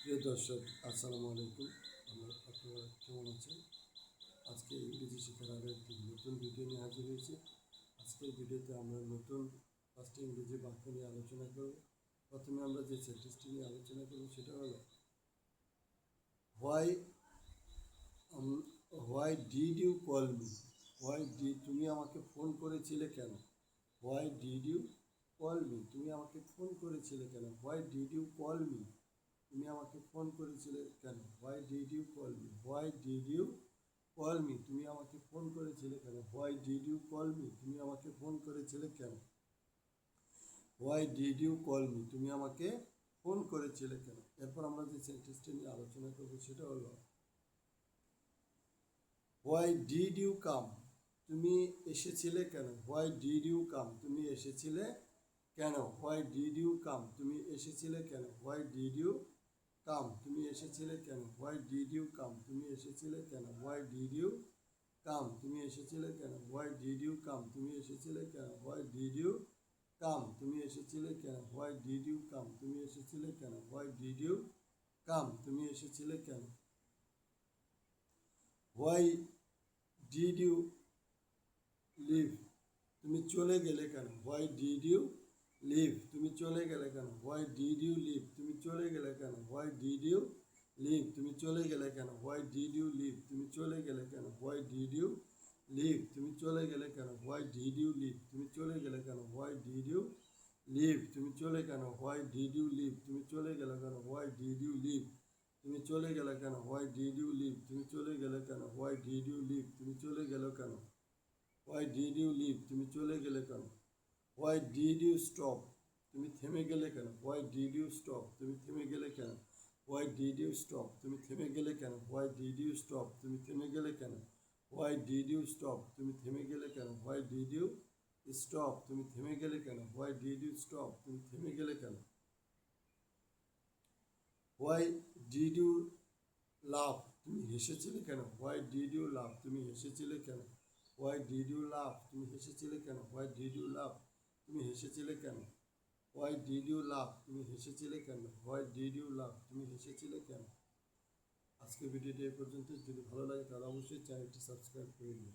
প্রিয় দর্শক, আসসালামু আলাইকুম। আপনারা কেমন আছেন? আজকে ইংরেজি শেখার আরও একটি নতুন ভিডিও নিয়ে হাজির হয়েছি। আজকের ভিডিওতে আমরা নতুন 5টি ইংরেজি বাক্য নিয়ে আলোচনা করব। প্রথমে আমরা যে সেন্টেন্সটি নিয়ে আলোচনা করব সেটা হলো why why did you call me. তুমি আমাকে ফোন করেছিলে কেন? Why did you call me, তুমি আমাকে ফোন করেছিলে কেন? Why did you call me, তুমি আমাকে ফোন করেছিলে কেন? Why did you call me, why did you call me, তুমি আমাকে ফোন করেছিলে কেন? Why did you call me, তুমি আমাকে ফোন করেছিলে কেন? Why did you call me, তুমি আমাকে ফোন করেছিলে কেন? এরপর আমরা যে সেন্টেন্সটি নিয়ে আলোচনা করবো সেটা হলো হোয়াই ডিড ইউ কাম, তুমি এসেছিলে কেন? হোয়াই ডিড ইউ কাম, তুমি এসেছিলে কেন? হোয়াই ডিড ইউ কাম, তুমি এসেছিলে কেন? হোয়াই ডিড ইউ কাম, তুমি এসেছিলে কেন? হোয়াই ডিড ইউ কাম, তুমি এসেছিলে কেন? হোয়াই ডিড ইউ কাম, তুমি এসেছিলে কেন? হোয়াই ডিড ইউ কাম, তুমি এসেছিলে কেন? হোয়াই ডিড ইউ কাম, তুমি এসেছিলে কেন? হোয়াই ডিড ইউ কাম, তুমি এসেছিলে কেন? হোয়াই ডিড ইউ কাম, তুমি এসেছিলে কেন? হোয়াই ডিড ইউ লিভ, তুমি চলে গেলে কেন? হোয়াই ডিড ইউ লিভ, তুমি চলে গেলে কেন? হোয়াই ডিড ইউ লিভ, তুমি চলে গেলে কেন? হোয়াই ডিড ইউ লিভ, তুমি চলে গেলে কেন? হোয়াই ডিড ইউ লিভ, তুমি চলে গেলে কেন? হোয়াই ডিড ইউ লিভ, তুমি চলে গেলে কেন? হোয়াই ডিড ইউ লিভ, তুমি চলে গেলে কেন? হোয়াই ডিড ইউ লিভ, তুমি চলে কেন? হোয়াই ডিড ইউ লিভ, তুমি চলে গেলে কেন? হোয়াই ডিড ইউ লিভ, তুমি চলে গেলে কেন? হোয়াই ডিড ইউ লিভ, তুমি চলে গেলে কেন? হোয়াই ডিড ইউ লিভ, তুমি চলে গেলে কেন? হোয়াই ডিড ইউ লিভ, তুমি চলে গেলে কেন? হোয়াই ডিড ইউ স্টপ, তুমি থেমে গেলে কেন? হোয়াই ডিড ইউ স্টপ, তুমি থেমে গেলে কেন? হোয়াই ডিড ইউ স্টপ, তুমি থেমে গেলে কেন? হোয়াই ডিড ইউ স্টপ, তুমি থেমে গেলে কেন? হোয়াই ডিড ইউ স্টপ, তুমি থেমে গেলে কেন? হোয়াই ডিড ইউ স্টপ, তুমি থেমে গেলে কেন? হোয়াই ডিড ইউ স্টপ, তুমি থেমে গেলে কেন? হোয়াই ডিড ইউ লাভ, তুমি হেসেছিলে কেন? হোয়াই ডিড ইউ লাভ, তুমি হেসেছিলে কেন? হোয়াই ডিড ইউ লাভ, তুমি হেসেছিলে কেন? হোয়াই ডিড ইউ লাভ, তুমি হেসেছিলে কেন? হোয়াই ডিড ইউ লাভ, তুমি হেসেছিলে কেন? হোয়াই ডিড ইউ লাভ, তুমি হেসেছিলে কেন? আজকের ভিডিওটি এই পর্যন্ত। যদি ভালো লাগে তাহলে অবশ্যই চ্যানেলটি সাবস্ক্রাইব করে দিন।